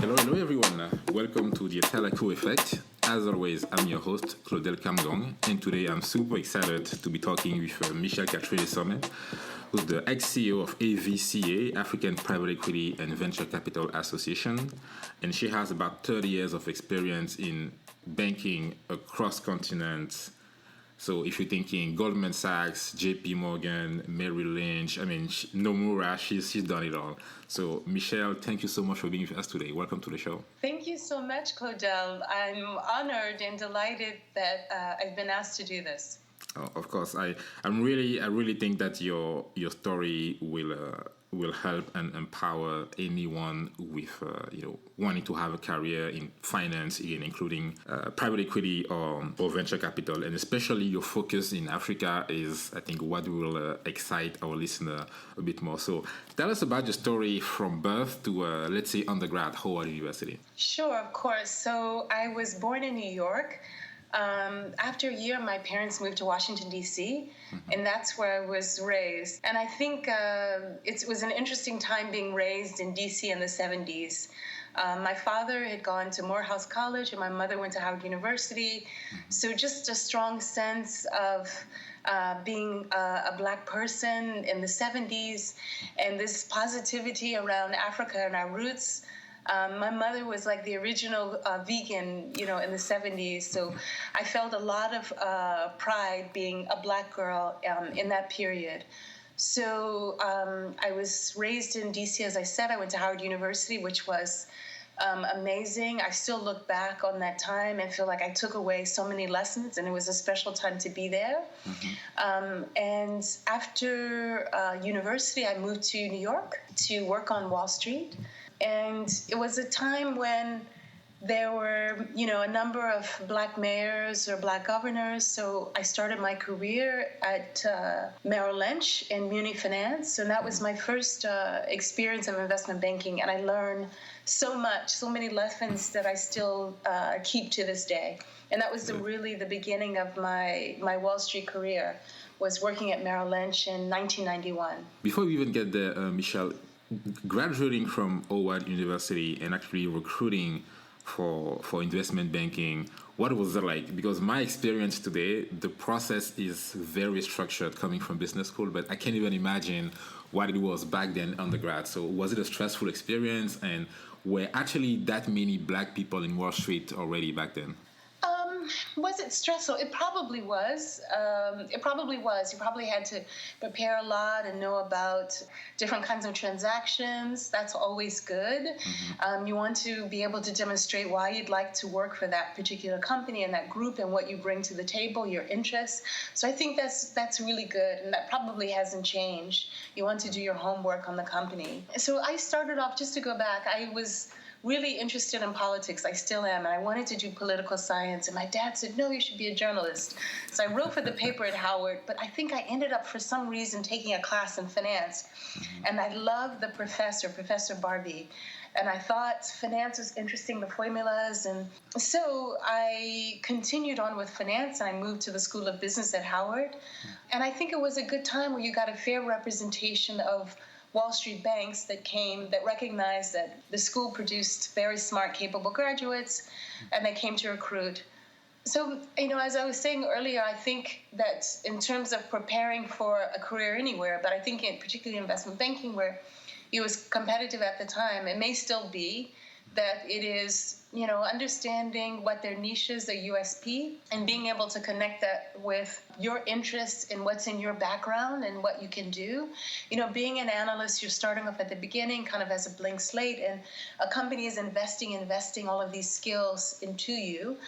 Hello everyone. Welcome to the Teleco Effect. As always, I'm your host, Claudel Kamgong, and today I'm super excited to be talking with Michelle Kathryn Essomé, who's the ex-CEO of AVCA, African Private Equity and Venture Capital Association, and she has about 30 years of experience in banking across continents. So if you're thinking Goldman Sachs, JPMorgan, Merrill Lynch, Nomura, she's done it all. So Michelle, thank you so much for being with us today. Welcome to the show. Thank you so much, Claudel. I'm honored and delighted that I've been asked to do this. Oh, of course, I really think that your story will help and empower anyone with wanting to have a career in finance, again, including private equity or venture capital, and especially your focus in Africa is, I think, what will excite our listener a bit more. So, tell us about your story from birth to let's say undergrad, Howard University. Sure, of course. So I was born in New York. After a year, my parents moved to Washington, D.C., and that's where I was raised. And I think it was an interesting time being raised in D.C. in the 70s. My father had gone to Morehouse College, and my mother went to Howard University. So just a strong sense of being a Black person in the 70s, and this positivity around Africa and our roots. My mother was like the original vegan, in the 70s. So I felt a lot of pride being a Black girl in that period. So I was raised in D.C., as I said. I went to Howard University, which was amazing. I still look back on that time and feel like I took away so many lessons, and it was a special time to be there. And after university, I moved to New York to work on Wall Street. And it was a time when there were, a number of Black mayors or Black governors. So I started my career at Merrill Lynch in muni finance. So that was my first experience of investment banking. And I learned so much, so many lessons that I still keep to this day. And that was really the beginning of my Wall Street career, was working at Merrill Lynch in 1991. Before we even get there, Michelle, graduating from Howard University and actually recruiting for investment banking, what was it like? Because my experience today, the process is very structured coming from business school, but I can't even imagine what it was back then undergrad. So was it a stressful experience, and were actually that many Black people in Wall Street already back then? Was it stressful? It probably was. You probably had to prepare a lot and know about different kinds of transactions. That's always good. You want to be able to demonstrate why you'd like to work for that particular company and that group and what you bring to the table, your interests. So I think that's really good, and that probably hasn't changed. You want to do your homework on the company. So I started off, just to go back, I was really interested in politics. I still am, and I wanted to do political science. And my dad said, no, you should be a journalist. So I wrote for the paper at Howard, but I think I ended up, for some reason, taking a class in finance. And I loved the Professor Barbie. And I thought finance was interesting, the formulas. And so I continued on with finance, and I moved to the School of Business at Howard. And I think it was a good time where you got a fair representation of Wall Street banks that recognized that the school produced very smart, capable graduates, and they came to recruit. So, as I was saying earlier, I think that in terms of preparing for a career anywhere, but I think particularly in investment banking, where it was competitive at the time, it may still be, that it is, understanding what their niche is, their USP, and being able to connect that with your interests in what's in your background and what you can do. Being an analyst, you're starting off at the beginning, kind of as a blank slate, and a company is investing all of these skills into you.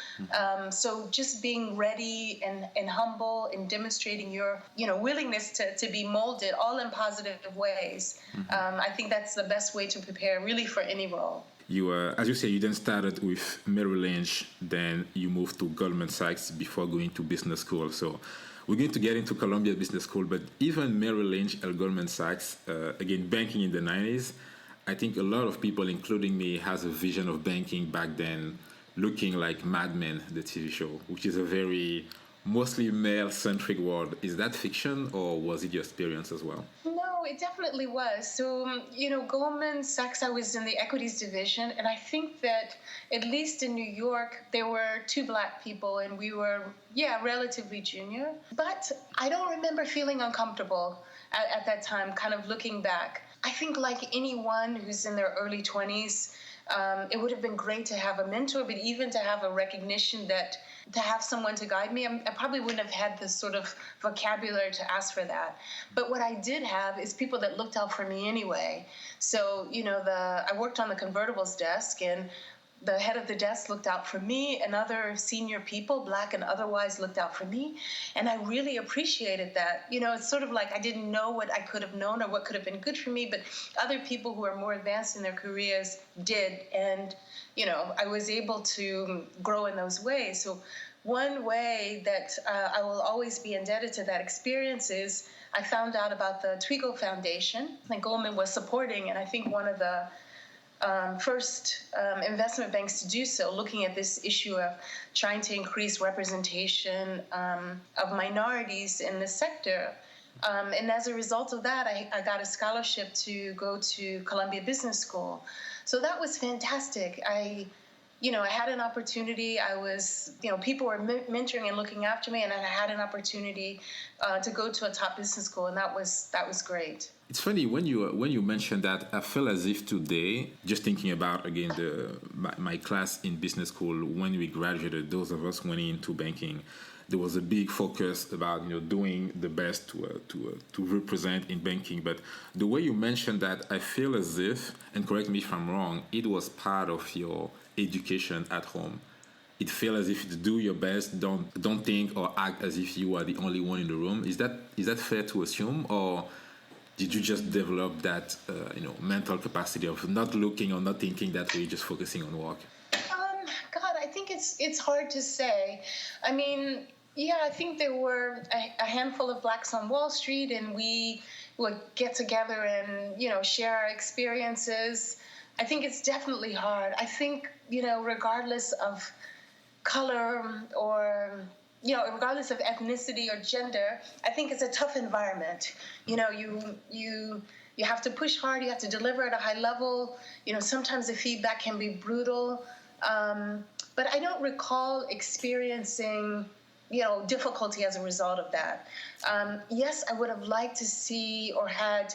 So just being ready and humble and demonstrating your, willingness to be molded, all in positive ways. I think that's the best way to prepare really for any role. You, as you say, you then started with Merrill Lynch, then you moved to Goldman Sachs before going to business school. So we're going to get into Columbia Business School, but even Merrill Lynch and Goldman Sachs, again, banking in the 90s, I think a lot of people, including me, has a vision of banking back then looking like Mad Men, the TV show, which is a very mostly male-centric world. Is that fiction, or was it your experience as well? No, it definitely was. So, Goldman Sachs, I was in the equities division, and I think that at least in New York, there were 2 Black people, and we were, relatively junior. But I don't remember feeling uncomfortable at that time, kind of looking back. I think like anyone who's in their early 20s, it would have been great to have a mentor, but even to have a recognition that to have someone to guide me, I probably wouldn't have had this sort of vocabulary to ask for that. But what I did have is people that looked out for me anyway. So, I worked on the convertibles desk, and the head of the desk looked out for me, and other senior people, Black and otherwise, looked out for me. And I really appreciated that. It's sort of like I didn't know what I could have known or what could have been good for me, but other people who are more advanced in their careers did. And, I was able to grow in those ways. So one way that I will always be indebted to that experience is I found out about the Twigo Foundation that Goldman was supporting, and I think one of the first investment banks to do so, looking at this issue of trying to increase representation of minorities in the sector. And as a result of that, I got a scholarship to go to Columbia Business School. So that was fantastic. I had an opportunity. I was, people were mentoring and looking after me, and I had an opportunity to go to a top business school, and that was great. It's funny when you mentioned that. I feel as if today, just thinking about again my class in business school when we graduated, those of us went into banking. There was a big focus about doing the best to represent in banking. But the way you mentioned that, I feel as if, and correct me if I'm wrong, it was part of your education at home. It feels as if you do your best. Don't think or act as if you are the only one in the room. Is that fair to assume, or did you just develop that mental capacity of not looking or not thinking that way, just focusing on work? God, I think it's hard to say. I mean, I think there were a handful of Blacks on Wall Street, and we would get together and share our experiences. I think it's definitely hard. I think regardless of color or regardless of ethnicity or gender, I think it's a tough environment. You have to push hard. You have to deliver at a high level. Sometimes the feedback can be brutal. But I don't recall experiencing, difficulty as a result of that. Yes, I would have liked to see or had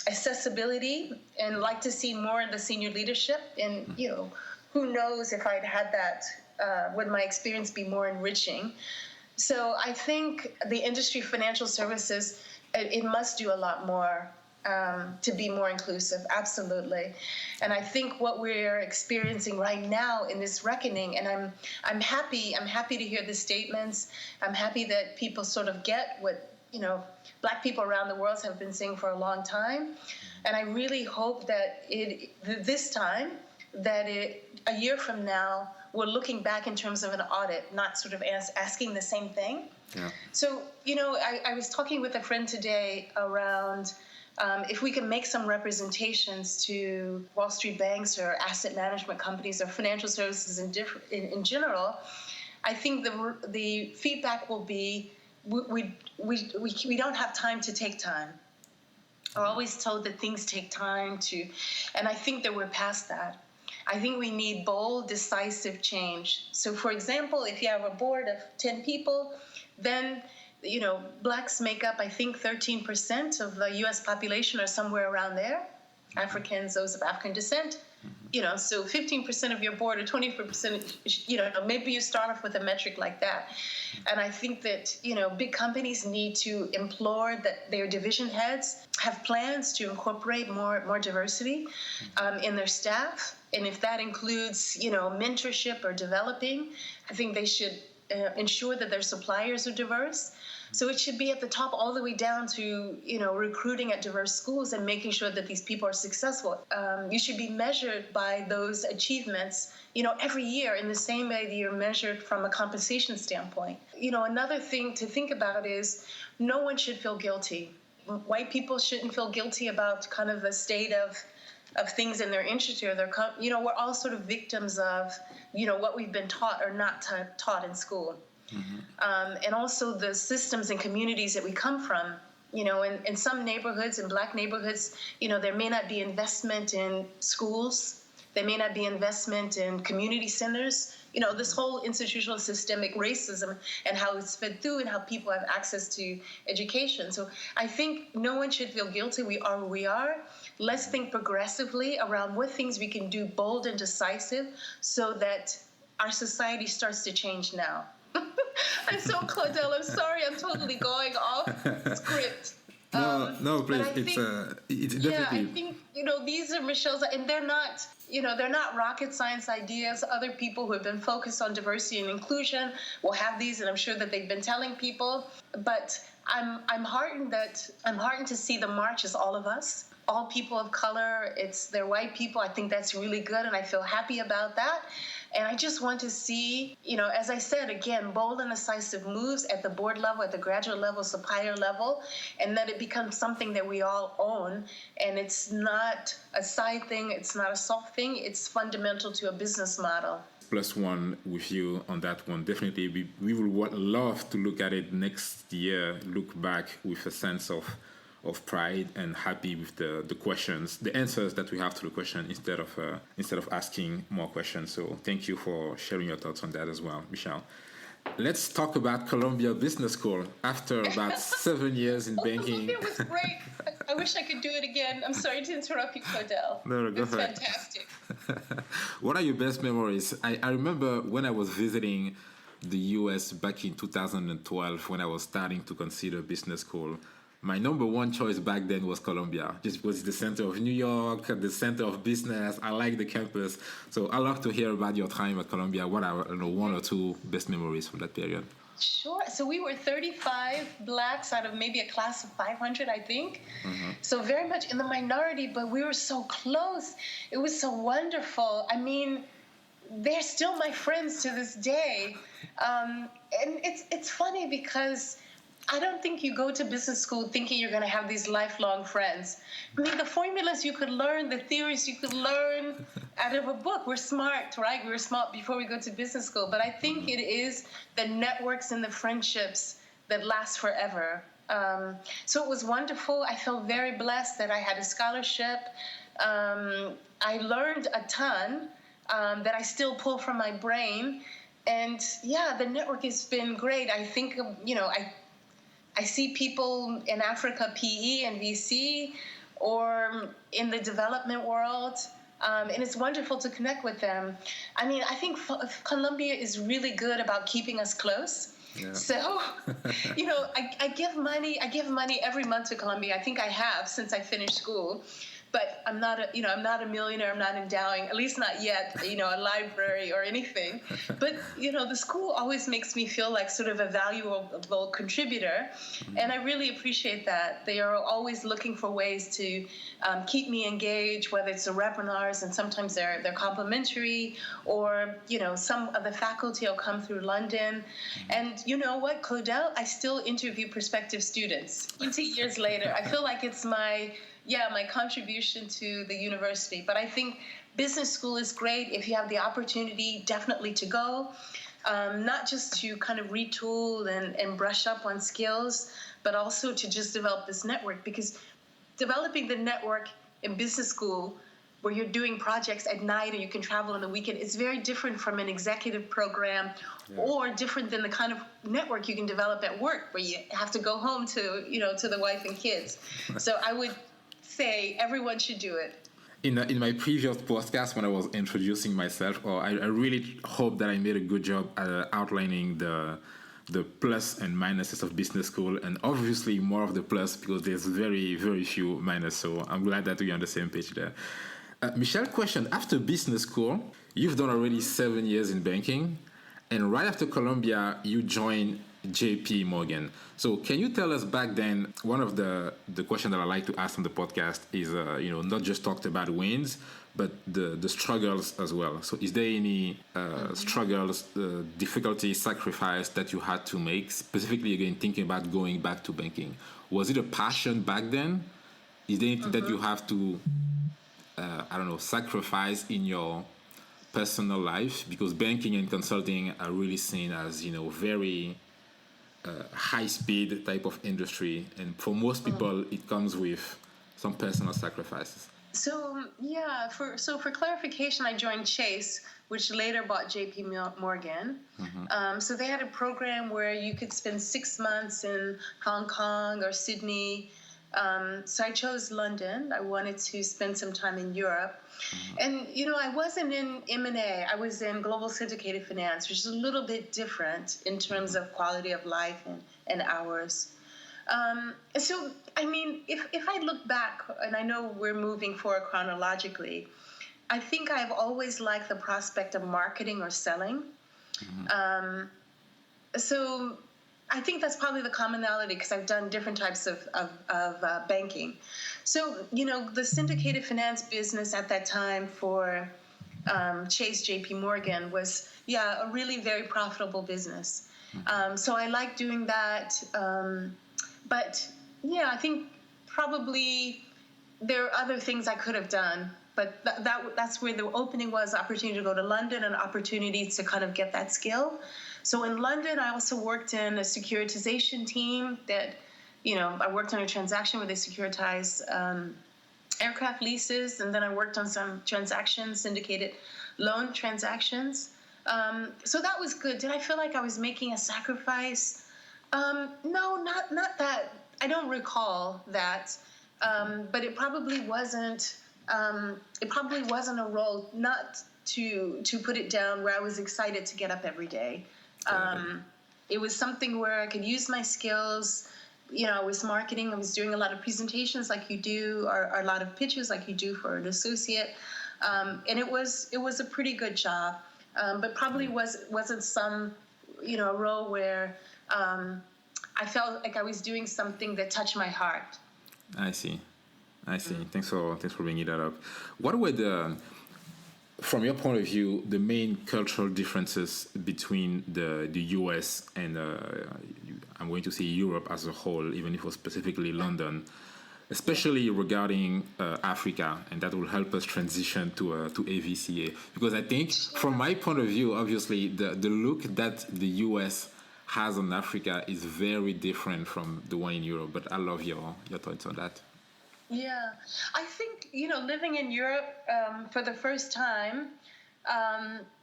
accessibility and like to see more in the senior leadership. And, who knows if I'd had that, would my experience be more enriching? So I think the industry financial services, it must do a lot more to be more inclusive, absolutely. And I think what we're experiencing right now in this reckoning, and I'm happy to hear the statements. I'm happy that people sort of get what Black people around the world have been saying for a long time. And I really hope that this time, that a year from now, we're looking back in terms of an audit, not sort of asking the same thing. Yeah. So, I was talking with a friend today around if we can make some representations to Wall Street banks or asset management companies or financial services in general. I think the feedback will be we don't have time to take time. We're always told that things take time and I think that we're past that. I think we need bold, decisive change. So, for example, if you have a board of 10 people, then, Blacks make up, I think, 13% of the U.S. population or somewhere around there. Africans, those of African descent. So 15% of your board or 24%, maybe you start off with a metric like that. And I think that, big companies need to implore that their division heads have plans to incorporate more diversity in their staff. And if that includes, mentorship or developing, I think they should ensure that their suppliers are diverse. So it should be at the top all the way down to, recruiting at diverse schools and making sure that these people are successful. You should be measured by those achievements, every year in the same way that you're measured from a compensation standpoint. Another thing to think about is no one should feel guilty. White people shouldn't feel guilty about kind of the state of things in their industry or their, we're all sort of victims of, what we've been taught or not taught in school. Mm-hmm. And also the systems and communities that we come from, in some neighborhoods, in Black neighborhoods, there may not be investment in schools. There may not be investment in community centers. This whole institutional systemic racism and how it's fed through and how people have access to education. So I think no one should feel guilty. We are who we are. Let's think progressively around what things we can do bold and decisive so that our society starts to change now. And so, Claudel, I'm sorry, I'm totally going off script. No, please. It's definitely. Yeah, I think these are Michelle's, and they're not rocket science ideas. Other people who have been focused on diversity and inclusion will have these, and I'm sure that they've been telling people. But I'm heartened to see the march as all of us, all people of color. They're white people. I think that's really good, and I feel happy about that. And I just want to see, as I said, again, bold and decisive moves at the board level, at the graduate level, supplier level, and that it becomes something that we all own. And it's not a side thing. It's not a soft thing. It's fundamental to a business model. +1 with you on that one. Definitely, we would love to look at it next year, look back with a sense of pride and happy with the questions, the answers that we have to the question instead of asking more questions. So thank you for sharing your thoughts on that as well, Michelle. Let's talk about Columbia Business School. After about 7 years in banking. It was great. I wish I could do it again. I'm sorry to interrupt you, Claudel. No, go ahead. It's fantastic. What are your best memories? I remember when I was visiting the US back in 2012 when I was starting to consider business school. My number one choice back then was Columbia, just because it's the center of New York, the center of business. I like the campus. So I'd love to hear about your time at Columbia. What are one or two best memories from that period? Sure. So we were 35 Blacks out of maybe a class of 500, I think. Mm-hmm. So very much in the minority, but we were so close. It was so wonderful. I mean, they're still my friends to this day. And it's funny because I don't think you go to business school thinking you're going to have these lifelong friends. I mean, the formulas you could learn, the theories you could learn out of a book. We're smart, right? We were smart before we go to business school. But I think it is the networks and the friendships that last forever. So it was wonderful. I felt very blessed that I had a scholarship. I learned a ton that I still pull from my brain. And, yeah, the network has been great. I think, I see people in Africa, PE and VC, or in the development world, and it's wonderful to connect with them. I mean, I think Columbia is really good about keeping us close. Yeah. So, I give money every month to Columbia. I think I have since I finished school. But I'm not a millionaire. I'm not endowing, at least not yet, a library or anything. But, the school always makes me feel like sort of a valuable contributor. And I really appreciate that. They are always looking for ways to keep me engaged, whether it's the webinars, and sometimes they're complimentary, or, some of the faculty will come through London. And you know what, Claudel, I still interview prospective students 20 years later. I feel like it's my contribution to the university. But I think business school is great if you have the opportunity, definitely to go, not just to kind of retool and brush up on skills, but also to just develop this network. Because developing the network in business school, where you're doing projects at night and you can travel on the weekend, is very different from an executive program, or different than the kind of network you can develop at work, where you have to go home to the wife and kids. So I would say everyone should do it. In my previous podcast, when I was introducing myself, I really hope that I made a good job outlining the plus and minuses of business school, and obviously more of the plus because there's very, very few minus. So I'm glad that we're on the same page there. Michelle, question: after business school, you've done already 7 years in banking, and right after Columbia, you joined JPMorgan. So can you tell us back then, one of the questions that I like to ask on the podcast is, not just talked about wins, but the struggles as well. So is there any struggles, difficulties, sacrifice that you had to make, specifically, again, thinking about going back to banking? Was it a passion back then? Is there anything that you have to, sacrifice in your personal life? Because banking and consulting are really seen as, very high-speed type of industry, and for most people, it comes with some personal sacrifices. So yeah, for clarification, I joined Chase, which later bought JPMorgan. So they had a program where you could spend 6 months in Hong Kong or Sydney. So I chose London. I wanted to spend some time in Europe. And, I wasn't in M&A. I was in global syndicated finance, which is a little bit different in terms of quality of life and hours. So, if I look back, and I know we're moving forward chronologically, I think I've always liked the prospect of marketing or selling. So I think that's probably the commonality because I've done different types of banking. So, the syndicated finance business at that time for Chase JPMorgan was, a really very profitable business. So I like doing that. But, I think probably there are other things I could have done. But that's where the opening was, opportunity to go to London and opportunity to kind of get that skill. So in London, I also worked in a securitization team that, I worked on a transaction where they securitized aircraft leases. And then I worked on some transactions, syndicated loan transactions. So that was good. Did I feel like I was making a sacrifice? No, not that. I don't recall that. But it probably wasn't. It probably wasn't a role not to put it down where I was excited to get up every day. It was something where I could use my skills. I was marketing. I was doing a lot of presentations like you do, or a lot of pitches like you do for an associate. And it was a pretty good job, but probably wasn't some role where I felt like I was doing something that touched my heart. I see. Thanks for bringing that up. What were from your point of view, the main cultural differences between the U.S. and I'm going to say Europe as a whole, even if it was specifically London, especially regarding Africa, and that will help us transition to AVCA. Because I think, from my point of view, obviously the look that the U.S. has on Africa is very different from the one in Europe. But I love your thoughts on that. Yeah, I think, living in Europe for the first time,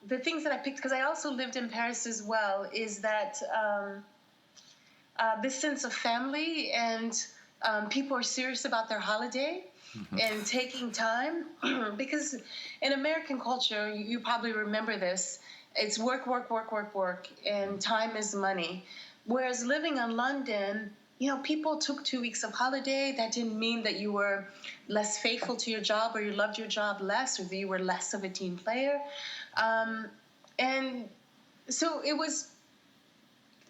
the things that I picked, because I also lived in Paris as well, is that this sense of family and people are serious about their holiday and taking time. Because in American culture, you probably remember this, it's work, and time is money. Whereas living in London, people took 2 weeks of holiday. That didn't mean that you were less faithful to your job or you loved your job less or that you were less of a team player. And so it was,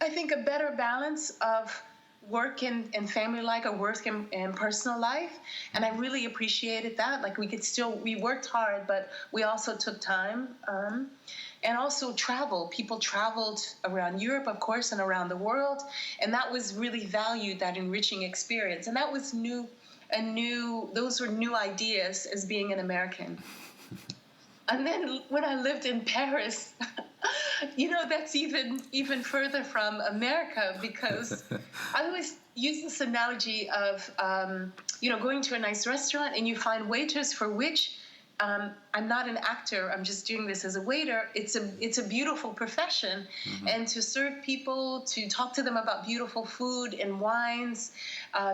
I think, a better balance of work and family life, or work and personal life. And I really appreciated that. Like we worked hard, but we also took time. And also travel. People traveled around Europe, of course, and around the world. And that was really valued, that enriching experience. And that was those were new ideas as being an American. And then when I lived in Paris, that's even further from America, because I always use this analogy of, going to a nice restaurant and you find waiters for which I'm not an actor. I'm just doing this as a waiter. It's a beautiful profession, and to serve people, to talk to them about beautiful food and wines,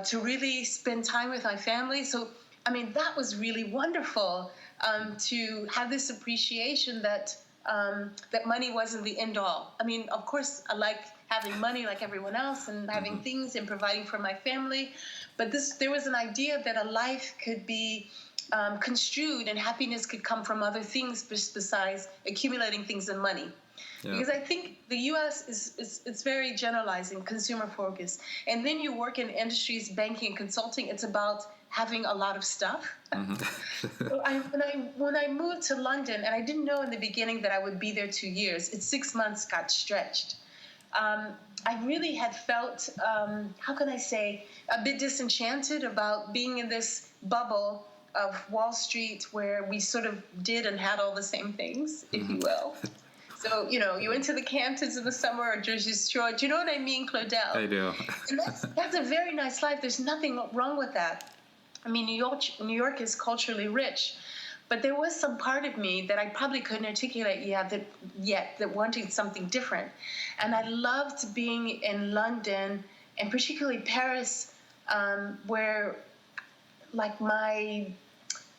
to really spend time with my family. So, that was really wonderful to have this appreciation that money wasn't the end all. Of course, I like having money like everyone else and having things and providing for my family, but there was an idea that a life could be construed and happiness could come from other things besides accumulating things and money. Yeah. Because I think the U.S. it's very generalizing, consumer focused. And then you work in industries, banking and consulting, it's about having a lot of stuff. So when I moved to London, and I didn't know in the beginning that I would be there 2 years, it's 6 months got stretched. I really had felt, how can I say, a bit disenchanted about being in this bubble of Wall Street where we sort of did and had all the same things, if you will. So, you went to the Hamptons in the summer or Jersey Shore. Do you know what I mean, Claudel? I do. And that's a very nice life. There's nothing wrong with that. I mean, New York is culturally rich. But there was some part of me that I probably couldn't articulate that wanted something different. And I loved being in London, and particularly Paris, where like my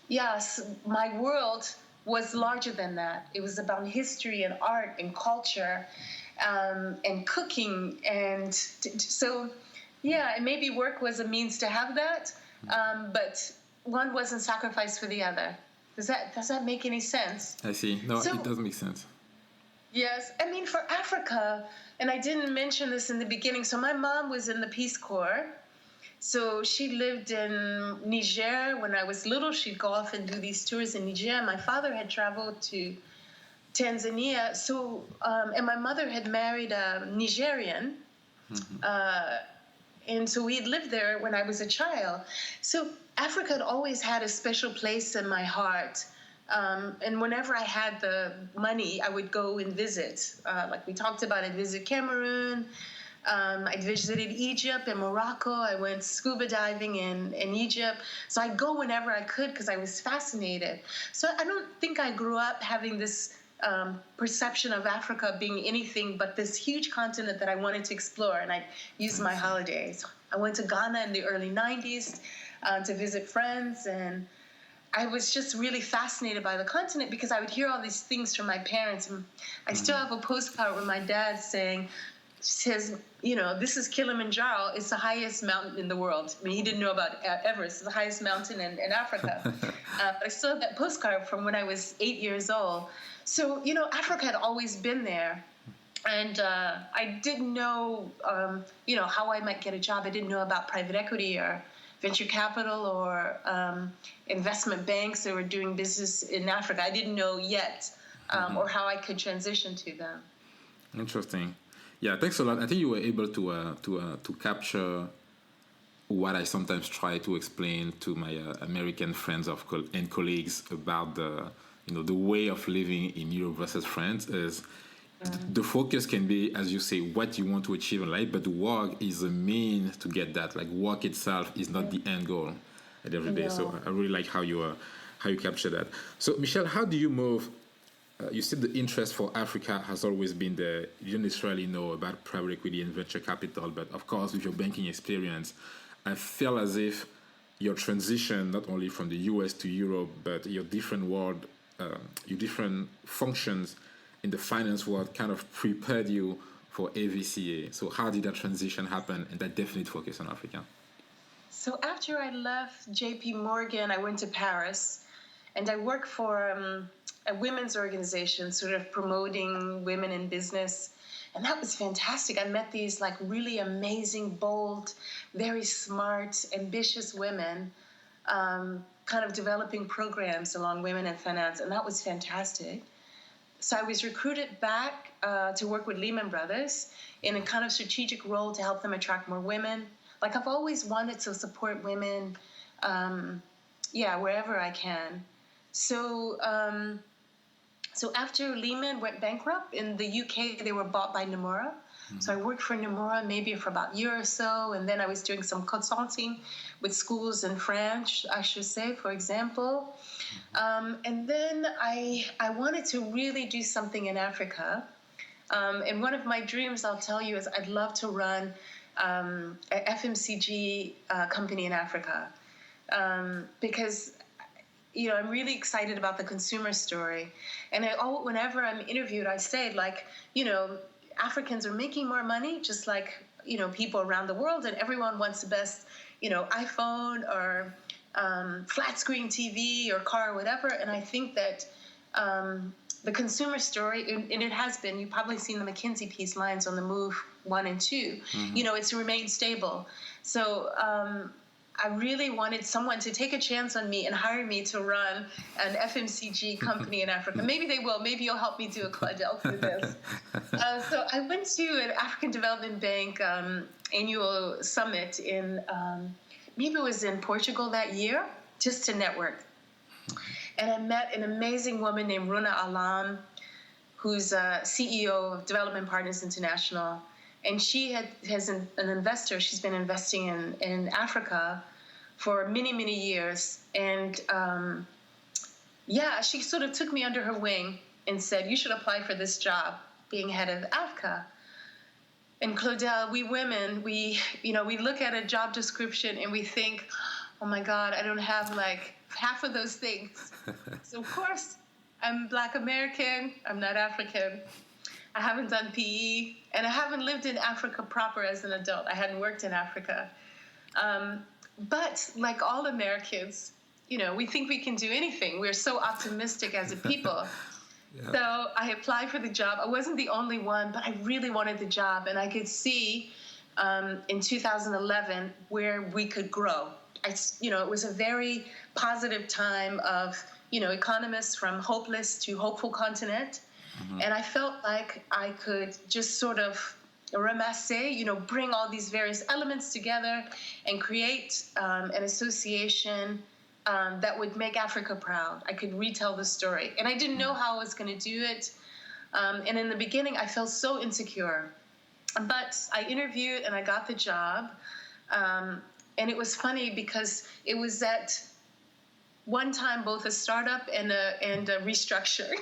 world was larger than that. It was about history and art and culture, and cooking. And and maybe work was a means to have that, but one wasn't sacrificed for the other. Does that make any sense? I see. No, it does make sense. Yes. I mean, for Africa, and I didn't mention this in the beginning, so my mom was in the Peace Corps. So she lived in Niger. When I was little, she'd go off and do these tours in Niger. My father had traveled to Tanzania. So, and my mother had married a Nigerian. And so we had lived there when I was a child. So Africa had always had a special place in my heart. And whenever I had the money, I would go and visit. Like we talked about, I'd visit Cameroon. I visited Egypt and Morocco. I went scuba diving in Egypt. So I'd go whenever I could because I was fascinated. So I don't think I grew up having this perception of Africa being anything but this huge continent that I wanted to explore, and I used my holidays. I went to Ghana in the early 90s to visit friends, and I was just really fascinated by the continent because I would hear all these things from my parents. And I still have a postcard with my dad says, this is Kilimanjaro. It's the highest mountain in the world. I mean, he didn't know about Everest. It's the highest mountain in Africa. But I still have that postcard from when I was 8 years old. So, Africa had always been there. And I didn't know, how I might get a job. I didn't know about private equity or venture capital or investment banks that were doing business in Africa. I didn't know yet or how I could transition to them. Interesting. Yeah, thanks a lot. I think you were able to capture what I sometimes try to explain to my American friends and colleagues about the way of living in Europe versus France is the focus can be, as you say, what you want to achieve in life, but work is a mean to get that. Like work itself is not the end goal at every day. So I really like how you capture that. So Michelle, how do you move? You said the interest for Africa has always been there. You didn't necessarily know about private equity and venture capital, but of course, with your banking experience, I feel as if your transition, not only from the US to Europe, but your different world, your different functions in the finance world kind of prepared you for AVCA. So how did that transition happen and that definite focus on Africa? So after I left JPMorgan, I went to Paris, and I worked for a women's organization sort of promoting women in business. And that was fantastic. I met these like really amazing, bold, very smart, ambitious women, kind of developing programs along women in finance. And that was fantastic. So I was recruited back to work with Lehman Brothers in a kind of strategic role to help them attract more women. Like I've always wanted to support women, wherever I can. So after Lehman went bankrupt in the UK, they were bought by Nomura. So I worked for Nomura maybe for about a year or so, and then I was doing some consulting with schools in France, I should say, for example. And then I wanted to really do something in Africa. And one of my dreams, I'll tell you, is I'd love to run an FMCG company in Africa because I'm really excited about the consumer story. And whenever I'm interviewed, I say, Africans are making more money, just like, people around the world, and everyone wants the best, iPhone or flat screen TV or car or whatever. And I think that the consumer story, and it has been, you've probably seen the McKinsey piece, Lions on the Move 1 and 2, it's remained stable. So I really wanted someone to take a chance on me and hire me to run an FMCG company in Africa. Maybe they will. Maybe you'll help me do a Claudel through this. So I went to an African Development Bank annual summit in, maybe it was in Portugal that year, just to network. And I met an amazing woman named Runa Alam, who's CEO of Development Partners International. And she has an investor. She's been investing in Africa for many, many years. And she sort of took me under her wing and said, you should apply for this job, being head of Africa. And Claudel, we women, we look at a job description and we think, oh my God, I don't have like half of those things. So of course, I'm Black American, I'm not African. I haven't done PE, and I haven't lived in Africa proper as an adult. I hadn't worked in Africa. But like all Americans, we think we can do anything. We're so optimistic as a people. Yeah. So I applied for the job. I wasn't the only one, but I really wanted the job. And I could see in 2011 where we could grow. It was a very positive time of, economists from hopeless to hopeful continent. Mm-hmm. And I felt like I could just sort of ramasser, bring all these various elements together and create an association that would make Africa proud. I could retell the story. And I didn't know how I was going to do it. And in the beginning, I felt so insecure. But I interviewed and I got the job. And it was funny because it was at one time both a startup and a restructuring.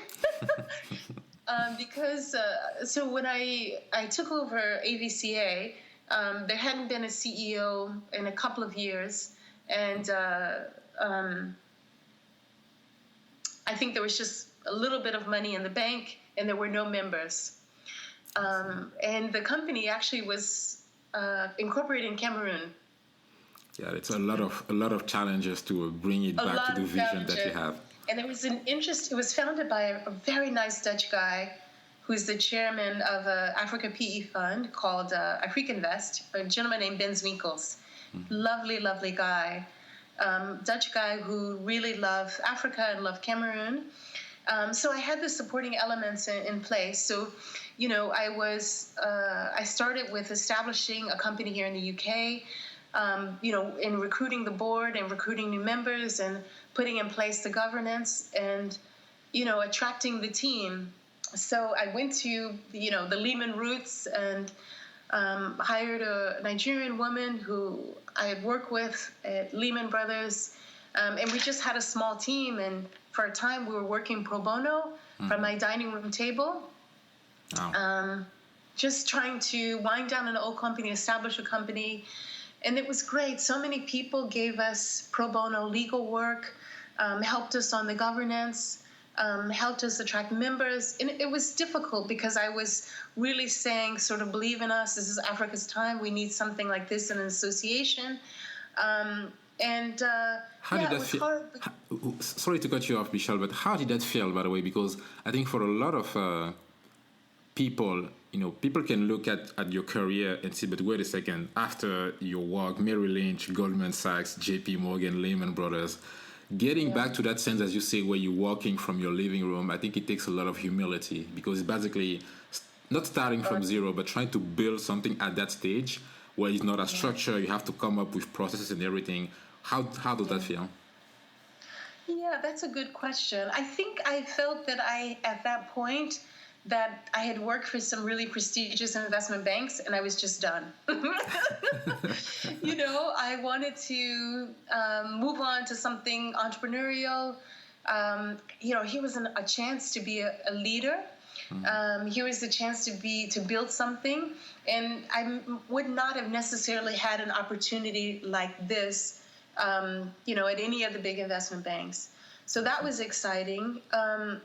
So when I took over AVCA, there hadn't been a CEO in a couple of years. And I think there was just a little bit of money in the bank, and there were no members. And the company actually was incorporated in Cameroon. Yeah, it's a lot of challenges to bring it back to the vision that you have. And there was it was founded by a very nice Dutch guy who's the chairman of an Africa PE fund called Afrique Invest, a gentleman named Ben Zwinkels. Mm-hmm. Lovely, lovely guy. Dutch guy who really loved Africa and loved Cameroon. So I had the supporting elements in place. So, I started with establishing a company here in the UK, in recruiting the board and recruiting new members and putting in place the governance and, attracting the team. So I went to, the Lehman roots and hired a Nigerian woman who I had worked with at Lehman Brothers. And we just had a small team. And for a time, we were working pro bono from my dining room table. Wow. Just trying to wind down an old company, establish a company. And it was great. So many people gave us pro bono legal work, helped us on the governance, helped us attract members. And it was difficult because I was really saying, sort of, believe in us. This is Africa's time. We need something like this in an association. How did that feel? Sorry to cut you off, Michelle, but how did that feel, by the way? Because I think for a lot of people, people can look at your career and say, but wait a second, after your work, Merrill Lynch, Goldman Sachs, JPMorgan, Lehman Brothers, getting back to that sense, as you say, where you're walking from your living room, I think it takes a lot of humility because it's basically not starting from zero, but trying to build something at that stage where it's not a structure, you have to come up with processes and everything. How does that feel? Yeah, that's a good question. I think I felt that at that point, that I had worked for some really prestigious investment banks and I was just done. I wanted to move on to something entrepreneurial. Here was a chance to be a leader. Here was the chance to build something. And I would not have necessarily had an opportunity like this, at any of the big investment banks. So that was exciting. I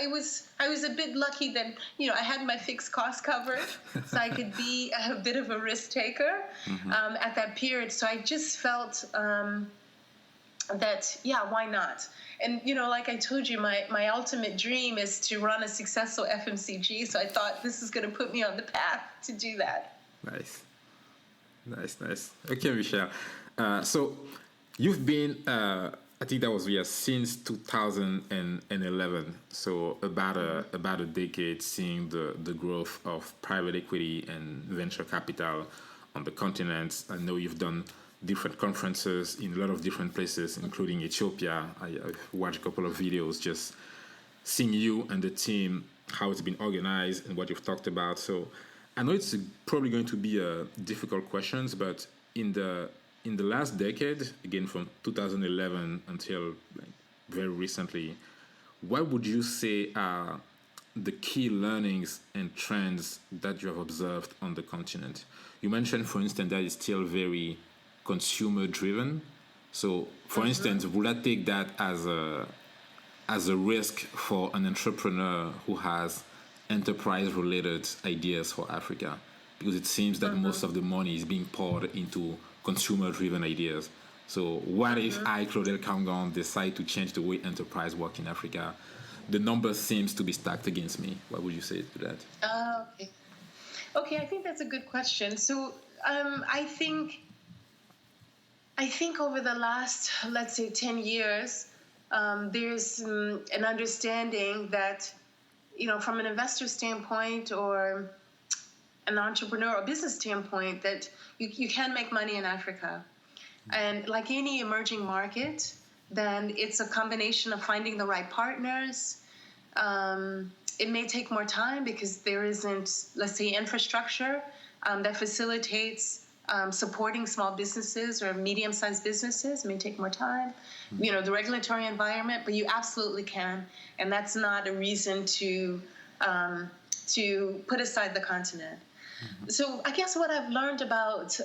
was a bit lucky that, I had my fixed cost covered, so I could be a bit of a risk taker at that period. So I just felt that, why not? And, like I told you, my ultimate dream is to run a successful FMCG. So I thought this is going to put me on the path to do that. Nice. Okay, Michelle. So you've been... I think that was since 2011, so about a decade, seeing the growth of private equity and venture capital on the continent. I know you've done different conferences in a lot of different places, including Ethiopia. I've watched a couple of videos, just seeing you and the team how it's been organized and what you've talked about. So I know it's probably going to be difficult questions, but in the last decade, again from 2011 until very recently, what would you say are the key learnings and trends that you have observed on the continent? You mentioned, for instance, that it's still very consumer driven. So, for instance, would I take that as a risk for an entrepreneur who has enterprise-related ideas for Africa? Because it seems that most of the money is being poured into consumer-driven ideas. So what if I, Claudel Kamgang, decide to change the way enterprise work in Africa? The numbers seems to be stacked against me. What would you say to that? Okay, I think that's a good question. So I think over the last, let's say, 10 years, there's an understanding that, from an investor standpoint or an entrepreneur or business standpoint, that you can make money in Africa. And like any emerging market, then it's a combination of finding the right partners. It may take more time because there isn't, let's say, infrastructure that facilitates supporting small businesses or medium-sized businesses. It may take more time, the regulatory environment, but you absolutely can. And that's not a reason to put aside the continent. So I guess what I've learned about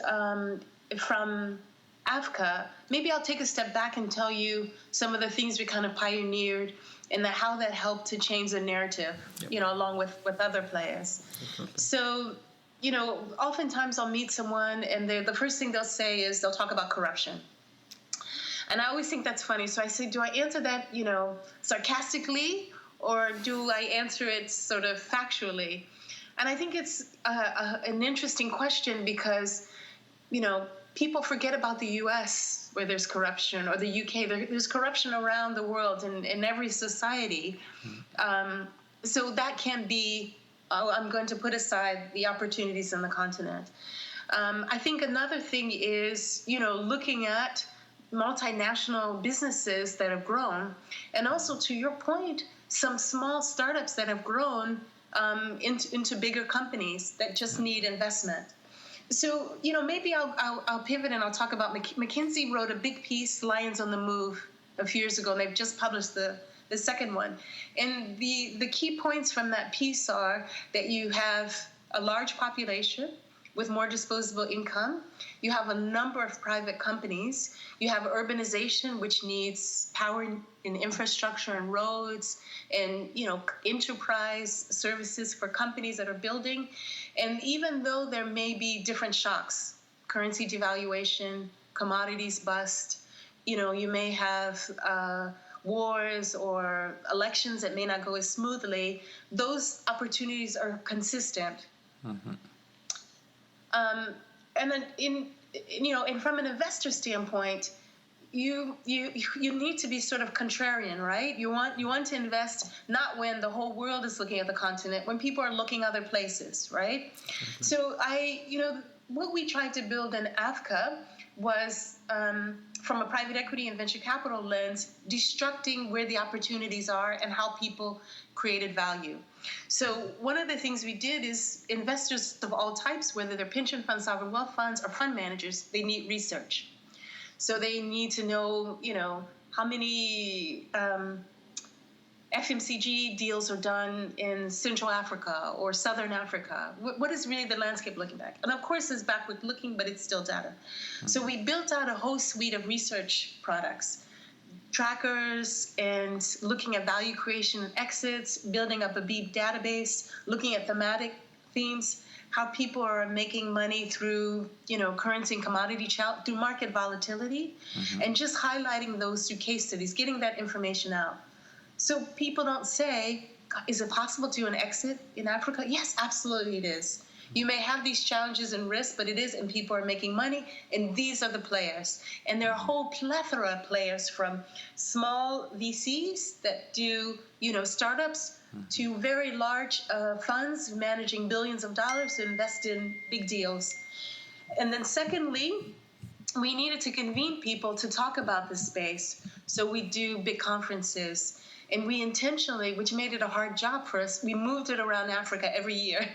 from Africa, maybe I'll take a step back and tell you some of the things we kind of pioneered and how that helped to change the narrative, along with other players. Definitely. So, oftentimes I'll meet someone and the first thing they'll say is they'll talk about corruption. And I always think that's funny. So I say, do I answer that, sarcastically, or do I answer it sort of factually? And I think it's an interesting question because, people forget about the U.S. where there's corruption, or the U.K. There's corruption around the world in every society. So that can be, I'm going to put aside the opportunities in the continent. I think another thing is, looking at multinational businesses that have grown, and also, to your point, some small startups that have grown into bigger companies that just need investment. So, maybe I'll pivot and I'll talk about McKinsey wrote a big piece, Lions on the Move, a few years ago, and they've just published the second one. And the key points from that piece are that you have a large population with more disposable income. You have a number of private companies. You have urbanization, which needs power in infrastructure and roads and, enterprise services for companies that are building. And even though there may be different shocks, currency devaluation, commodities bust, you may have wars or elections that may not go as smoothly, those opportunities are consistent. And then and from an investor standpoint, you need to be sort of contrarian, right? You want to invest not when the whole world is looking at the continent, when people are looking other places, right? So what we tried to build in Africa was, from a private equity and venture capital lens, destructing where the opportunities are and how people created value. So one of the things we did is investors of all types, whether they're pension funds, sovereign wealth funds, or fund managers, they need research. So they need to know, how many FMCG deals are done in Central Africa or Southern Africa. What is really the landscape looking back? And of course, it's backward looking, but it's still data. So we built out a whole suite of research products, trackers, and looking at value creation and exits, building up a big database, looking at thematic themes, how people are making money through, currency and commodity through market volatility, and just highlighting those through case studies, getting that information out. So people don't say, is it possible to do an exit in Africa? Yes, absolutely it is. You may have these challenges and risks, but it is, and people are making money, and these are the players. And there are a whole plethora of players, from small VCs that do, startups, to very large funds managing billions of dollars to invest in big deals. And then secondly, we needed to convene people to talk about this space. So we do big conferences. And we intentionally, which made it a hard job for us, we moved it around Africa every year.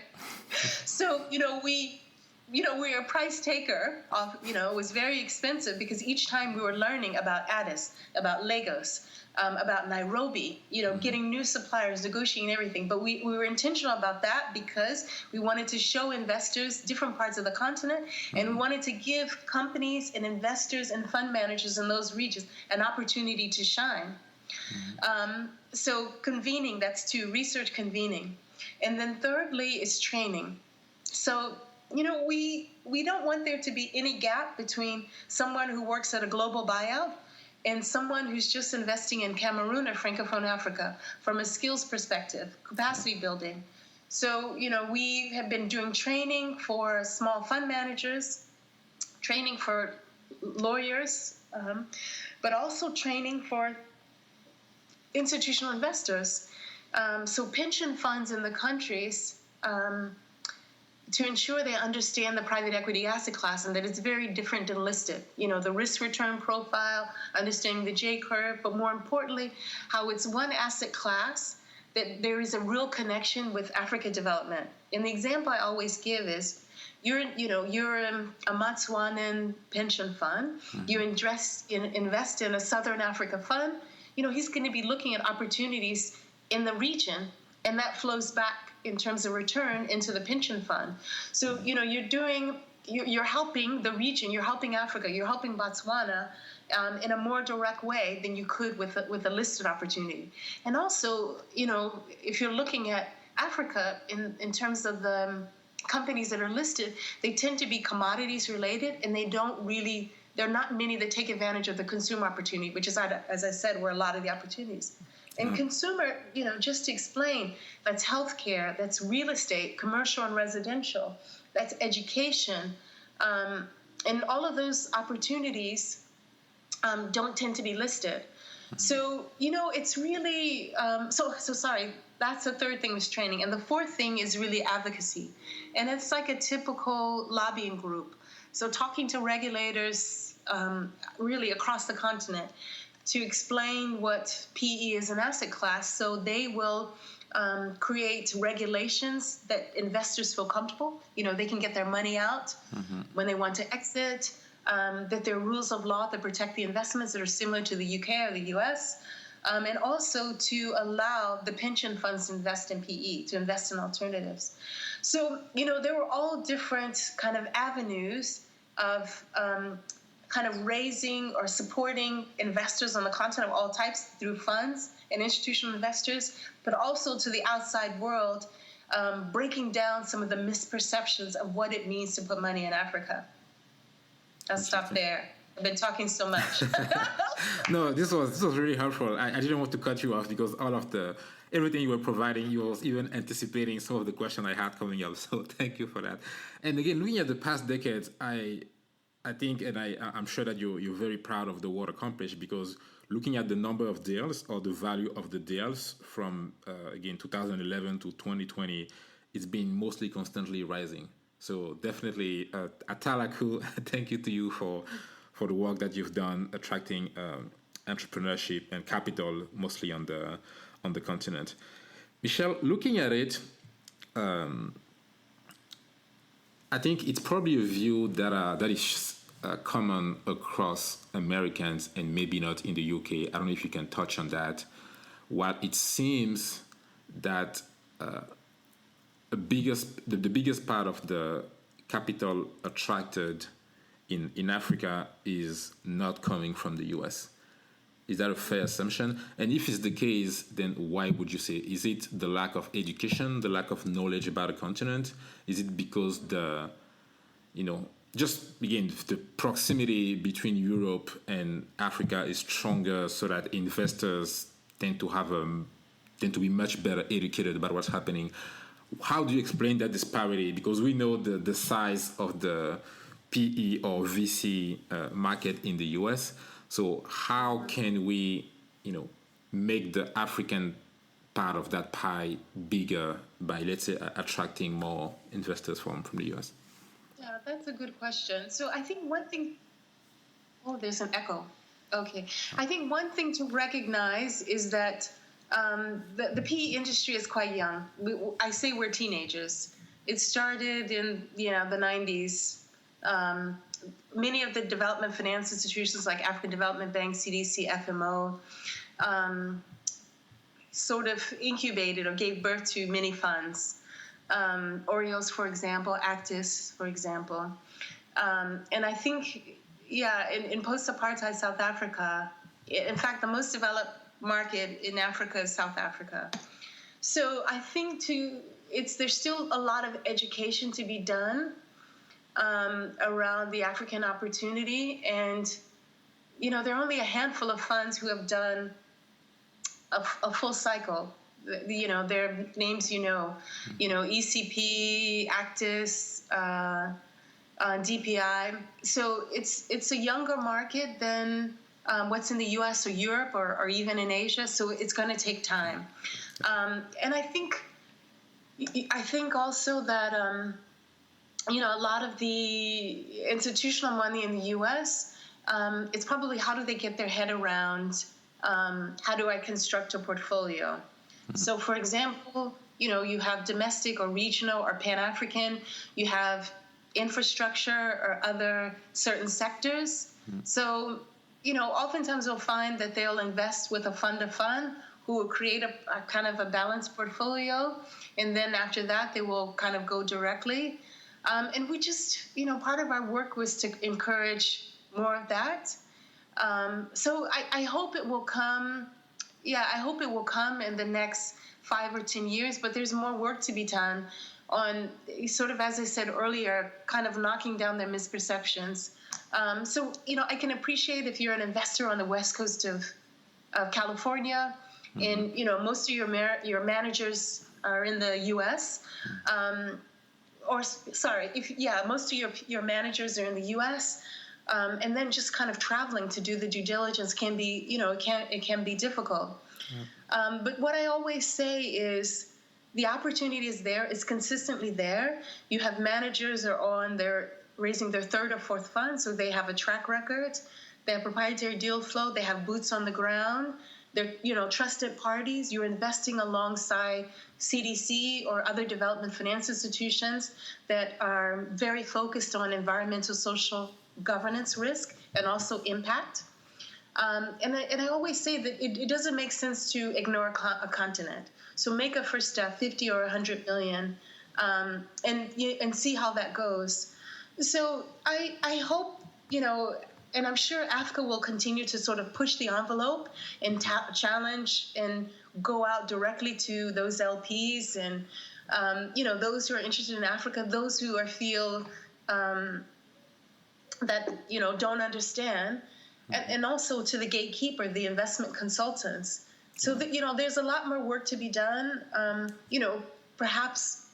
So, we're a price taker. It was very expensive because each time we were learning about Addis, about Lagos, about Nairobi, getting new suppliers, negotiating everything. But we were intentional about that because we wanted to show investors different parts of the continent, and we wanted to give companies and investors and fund managers in those regions an opportunity to shine. So convening, that's two, research convening. And then thirdly is training. So, we don't want there to be any gap between someone who works at a global buyout and someone who's just investing in Cameroon or Francophone Africa from a skills perspective, capacity building. So, we have been doing training for small fund managers, training for lawyers, but also training for institutional investors. So pension funds in the countries, to ensure they understand the private equity asset class and that it's very different than listed. The risk return profile, understanding the J curve, but more importantly, how it's one asset class that there is a real connection with Africa development. And the example I always give is, you're a Botswanan pension fund, you invest in a Southern Africa fund, he's going to be looking at opportunities in the region, and that flows back in terms of return into the pension fund. So, you're helping the region, you're helping Africa, you're helping Botswana in a more direct way than you could with a listed opportunity. And also, if you're looking at Africa in terms of the companies that are listed, they tend to be commodities related, and there are not many that take advantage of the consumer opportunity, which is, as I said, where a lot of the opportunities. And consumer, just to explain, that's healthcare, that's real estate, commercial and residential, that's education. And all of those opportunities don't tend to be listed. So, it's really, sorry, that's the third thing was training. And the fourth thing is really advocacy. And it's like a typical lobbying group. So talking to regulators really across the continent to explain what PE is an asset class, so they will create regulations that investors feel comfortable. They can get their money out when they want to exit, that there are rules of law that protect the investments that are similar to the UK or the US, and also to allow the pension funds to invest in PE, to invest in alternatives. So, there were all different kind of avenues of kind of raising or supporting investors on the continent of all types through funds and institutional investors, but also to the outside world, breaking down some of the misperceptions of what it means to put money in Africa. I'll stop there. I've been talking so much. No, this was really helpful. I didn't want to cut you off because all of everything you were providing, you was even anticipating some of the questions I had coming up. So thank you for that. And again, looking at the past decades, I think, and I'm sure that you're very proud of the work accomplished, because looking at the number of deals or the value of the deals from, again, 2011 to 2020, it's been mostly constantly rising. So definitely, Atalaku, thank you to you for the work that you've done attracting entrepreneurship and capital, mostly on the continent. Michelle, looking at it, I think it's probably a view that is common across Americans and maybe not in the UK. I don't know if you can touch on that. What it seems that the biggest part of the capital attracted in Africa is not coming from the US. Is that a fair assumption? And if it's the case, then why would you say? Is it the lack of education, the lack of knowledge about the continent? Is it because just again, the proximity between Europe and Africa is stronger, so that investors tend to be much better educated about what's happening? How do you explain that disparity? Because we know the size of the PE or VC market in the US. So how can we, make the African part of that pie bigger by, let's say, attracting more investors from the US? Yeah, that's a good question. So I think one thing... Oh, there's an echo. Okay. I think one thing to recognize is that the PE industry is quite young. I say we're teenagers. It started in the 90s. Many of the development finance institutions like African Development Bank, CDC, FMO, sort of incubated or gave birth to many funds. Oreos, for example, Actis, for example. And I think, in post-apartheid South Africa, in fact, the most developed market in Africa is South Africa. So I think there's still a lot of education to be done around the African opportunity. And, there are only a handful of funds who have done a full cycle. Their names, ECP, Actis, DPI. So it's a younger market than what's in the U.S. or Europe or even in Asia. So it's going to take time. And I think also that a lot of the institutional money in the U.S. It's probably how do they get their head around how do I construct a portfolio? Mm-hmm. So, for example, you have domestic or regional or Pan-African. You have infrastructure or other certain sectors. Mm-hmm. So, oftentimes we'll find that they'll invest with a fund of fund who will create a kind of a balanced portfolio. And then after that, they will kind of go directly. And we just, part of our work was to encourage more of that. So I hope it will come. Yeah, I hope it will come in the next 5 or 10 years. But there's more work to be done on sort of, as I said earlier, kind of knocking down their misperceptions. So, I can appreciate if you're an investor on the West Coast of California, mm-hmm. and, most of your managers are in the U.S., most of your managers are in the U.S., and then just kind of traveling to do the due diligence can be, it can be difficult. Yeah. But what I always say is the opportunity is there. It's consistently there. You have managers they're raising their third or fourth fund, so they have a track record. They have proprietary deal flow. They have boots on the ground. They're, trusted parties. You're investing alongside CDC or other development finance institutions that are very focused on environmental, social governance risk and also impact. And I always say that it doesn't make sense to ignore a continent. So make a first step, 50 or 100 million, and see how that goes. So I hope, and I'm sure Africa will continue to sort of push the envelope and challenge and go out directly to those LPs and, those who are interested in Africa, those who feel that, don't understand, and also to the gatekeeper, the investment consultants. So that, there's a lot more work to be done, perhaps,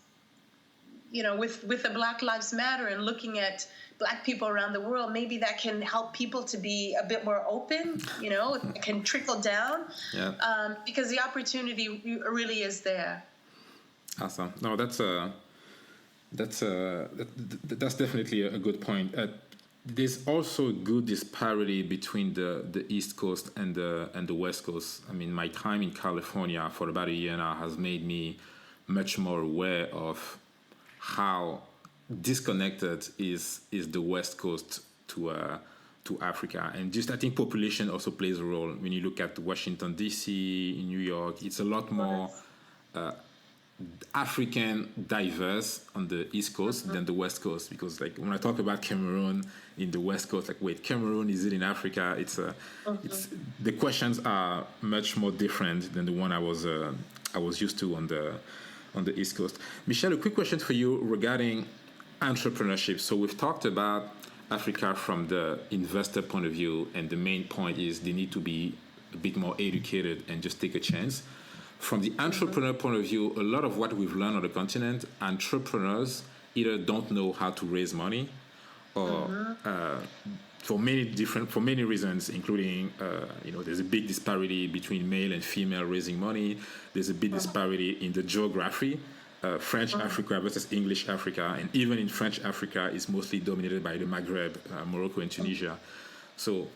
with the Black Lives Matter and looking at Black people around the world, maybe that can help people to be a bit more open, it can trickle down, because the opportunity really is there. Awesome. No, that's definitely a good point. There's also a good disparity between the East Coast and the West Coast. I mean, my time in California for about a year now has made me much more aware of how disconnected is the West Coast to Africa, and just I think population also plays a role. When you look at Washington D.C., in New York, it's a lot more African diverse on the East Coast than the West Coast, because like when I talk about Cameroon in the West Coast, like wait, Cameroon, is it in Africa? It's the questions are much more different than the one I was used to on the East Coast. Michelle, a quick question for you regarding entrepreneurship. So we've talked about Africa from the investor point of view, and the main point is they need to be a bit more educated and just take a chance. From the entrepreneur point of view, a lot of what we've learned on the continent, entrepreneurs either don't know how to raise money, or for many reasons, including there's a big disparity between male and female raising money. There's a big disparity in the geography. French Africa versus English Africa, and even in French Africa is mostly dominated by the Maghreb, Morocco and Tunisia. So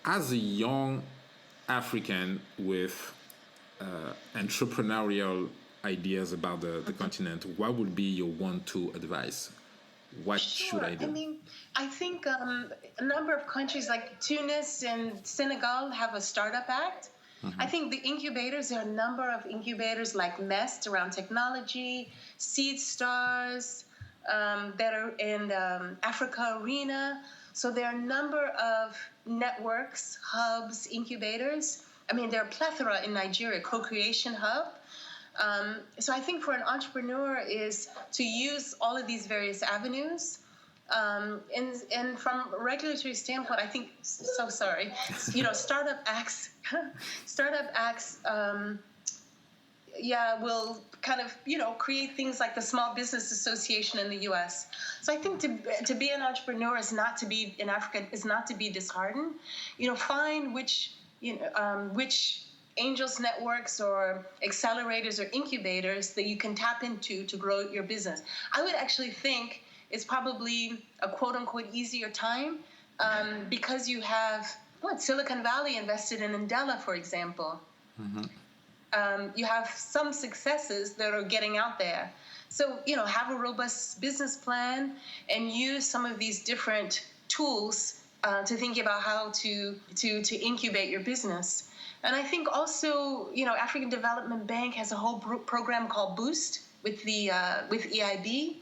as a young African with entrepreneurial ideas about the continent, what would be your one-two advice? What should I do? I mean, I think a number of countries like Tunis and Senegal have a startup act. I think the incubators, there are a number of incubators like MEST around technology, Seed Stars that are in Africa Arena. So there are a number of networks, hubs, incubators. I mean, there are a plethora in Nigeria, Co-Creation Hub. So I think for an entrepreneur is to use all of these various avenues. And from a regulatory standpoint, I think, startup acts, will kind of, create things like the Small Business Association in the U.S. So I think to be an entrepreneur is not to be in Africa, is not to be disheartened. Find which angels networks or accelerators or incubators that you can tap into to grow your business. I would actually think it's probably a quote-unquote easier time because you have Silicon Valley invested in Andela, for example. You have some successes that are getting out there. So, have a robust business plan and use some of these different tools to think about how to incubate your business. And I think also, African Development Bank has a whole program called Boost with EIB,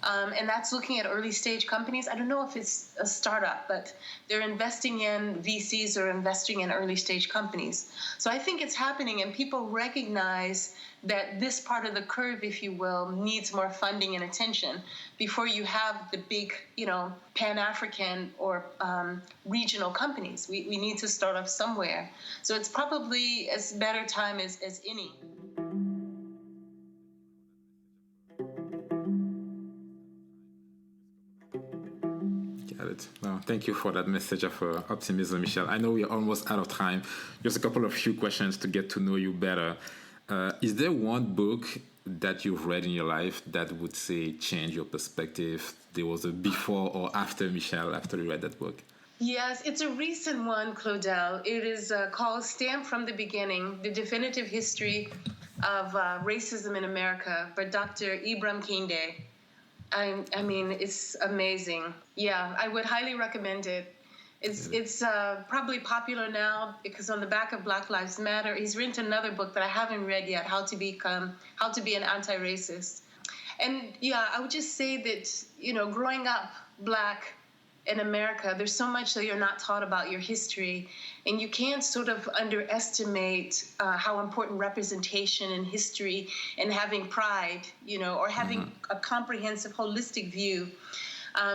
and that's looking at early stage companies. I don't know if it's a startup, but they're investing in VCs or investing in early stage companies. So I think it's happening, and people recognize that this part of the curve, if you will, needs more funding and attention before you have the big, Pan-African or regional companies. We need to start off somewhere. So it's probably as better time as any. Got it. No, thank you for that message of optimism, Michelle. I know we're almost out of time. Just a few questions to get to know you better. Is there one book that you've read in your life that would say change your perspective? There was a before or after, Michelle, after you read that book? Yes, it's a recent one, Claudel. It is called Stamped from the Beginning, The Definitive History of Racism in America by Dr. Ibram Keinde. I mean, it's amazing. Yeah, I would highly recommend it. It's probably popular now because on the back of Black Lives Matter, he's written another book that I haven't read yet, How to Be an Anti-Racist. And I would just say that, growing up Black in America, there's so much that you're not taught about your history, and you can't sort of underestimate how important representation and history and having pride, or having a comprehensive, holistic view.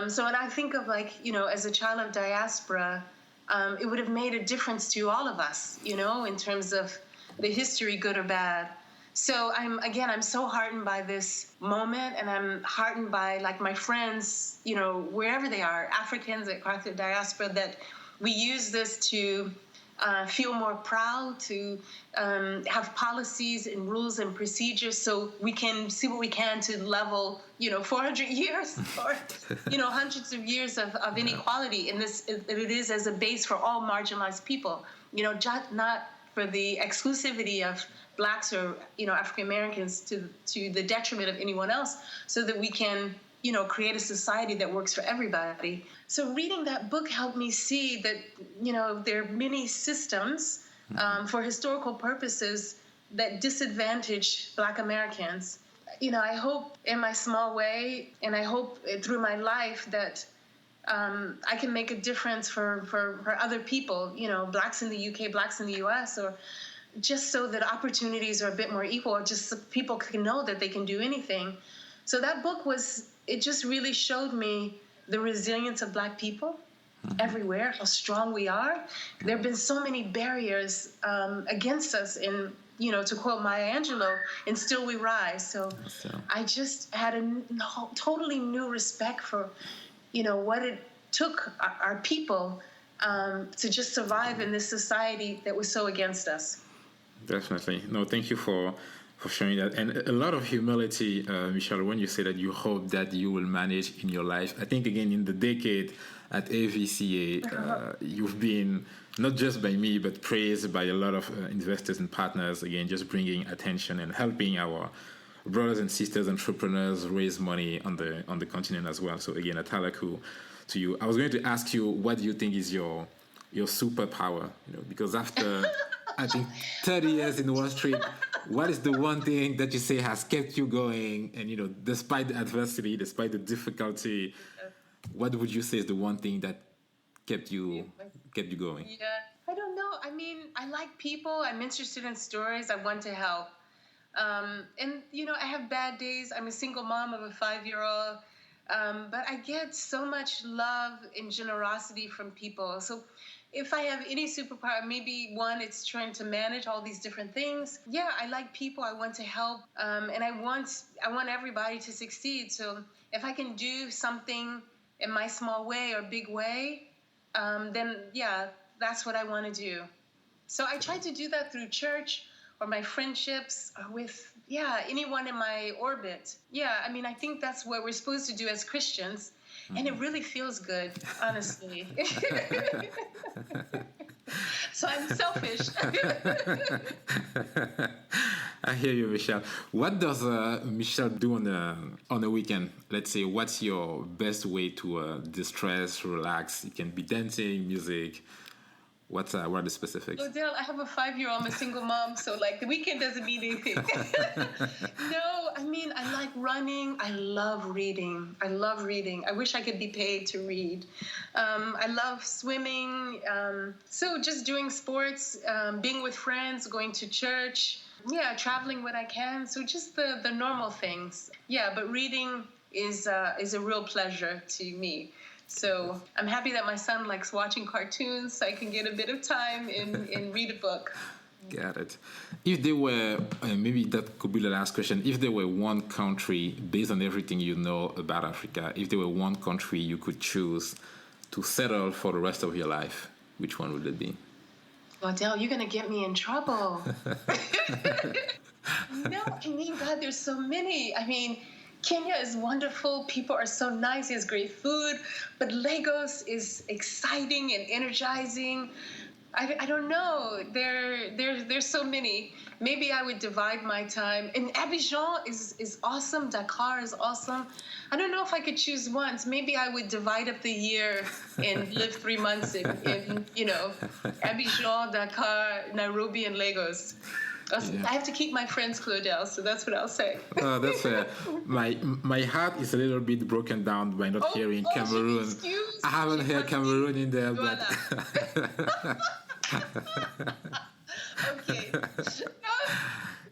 So when I think of as a child of diaspora, it would have made a difference to all of us, in terms of the history, good or bad. So I'm so heartened by this moment, and I'm heartened by my friends, wherever they are, Africans across the diaspora, that we use this to feel more proud, to have policies and rules and procedures so we can see what we can to level, 400 years or, hundreds of years of inequality in this. It is as a base for all marginalized people, just not for the exclusivity of Blacks or, African Americans to the detriment of anyone else, so that we can, create a society that works for everybody. So reading that book helped me see that, there are many systems for historical purposes that disadvantage Black Americans. I hope in my small way, and I hope through my life, that I can make a difference for other people, Blacks in the UK, Blacks in the US, or just so that opportunities are a bit more equal, or just so people can know that they can do anything. So that book it just really showed me the resilience of Black people everywhere, how strong we are. There have been so many barriers against us, and, to quote Maya Angelou, and still we rise. So I just had a totally new respect for, what it took our people to just survive in this society that was so against us. Definitely. No, thank you for for sharing that. And a lot of humility, Michelle, when you say that you hope that you will manage in your life. I think, again, in the decade at AVCA, you've been, not just by me, but praised by a lot of investors and partners, again, just bringing attention and helping our brothers and sisters entrepreneurs raise money on the continent as well. So, again, Atalaku, to you. I was going to ask you, what do you think is your superpower? Because after... I think 30 years in Wall Street, what is the one thing that you say has kept you going? And, despite the adversity, despite the difficulty, what would you say is the one thing that kept you going? Yeah, I don't know. I mean, I like people. I'm interested in stories. I want to help. And, I have bad days. I'm a single mom of a 5-year-old. But I get so much love and generosity from people. So if I have any superpower, maybe one, it's trying to manage all these different things. Yeah, I like people. I want to help, and I want everybody to succeed. So if I can do something in my small way or big way, then yeah, that's what I want to do. So I try to do that through church or my friendships or with anyone in my orbit. Yeah, I mean, I think that's what we're supposed to do as Christians. And it really feels good, honestly. So I'm selfish. I hear you, Michelle. What does Michelle do on a weekend? Let's say, what's your best way to distress, relax? It can be dancing, music. What are the specifics? Odell, I have a 5-year-old. I'm a single mom, so the weekend doesn't mean anything. No, I mean, I like running. I love reading. I wish I could be paid to read. I love swimming. So just doing sports, being with friends, going to church. Yeah, traveling when I can. So just the normal things. Yeah, but reading is a real pleasure to me. So I'm happy that my son likes watching cartoons, so I can get a bit of time and read a book. Got it. If there were, maybe that could be the last question, if there were one country, based on everything you know about Africa, if there were one country you could choose to settle for the rest of your life, which one would it be? Well, Del, you're going to get me in trouble. No, I mean, God, there's so many. I mean, Kenya is wonderful. People are so nice. There's great food. But Lagos is exciting and energizing. I don't know. There's so many. Maybe I would divide my time. And Abidjan is awesome. Dakar is awesome. I don't know if I could choose once. Maybe I would divide up the year and live 3 months in Abidjan, Dakar, Nairobi, and Lagos. I have to keep my friends, Claudel, so that's what I'll say. That's fair. My heart is a little bit broken down by not hearing Cameroon. I haven't heard Cameroon in there, but... Okay.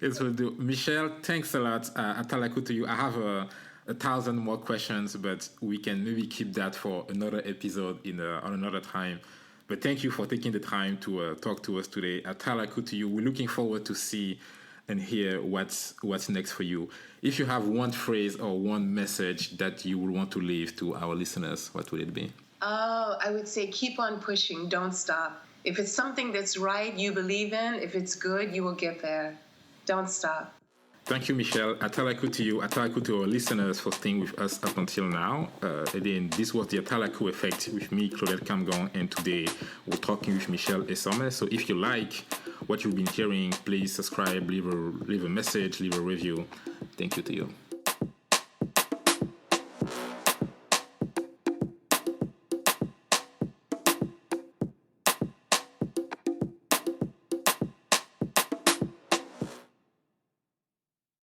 It will do. Michelle, thanks a lot. Atalaku to you. I have 1,000 more questions, but we can maybe keep that for another episode on another time. But thank you for taking the time to talk to us today. Atalaku to you. We're looking forward to see and hear what's next for you. If you have one phrase or one message that you would want to leave to our listeners, what would it be? Oh, I would say keep on pushing. Don't stop. If it's something that's right, you believe in, if it's good, you will get there. Don't stop. Thank you, Michelle. Atalaku to you. Atalaku to our listeners for staying with us up until now. Again, this was the Atalaku Effect with me, Claudel Kamgong, and today we're talking with Michelle Essomé. So if you like what you've been hearing, please subscribe, leave a message, leave a review. Thank you to you.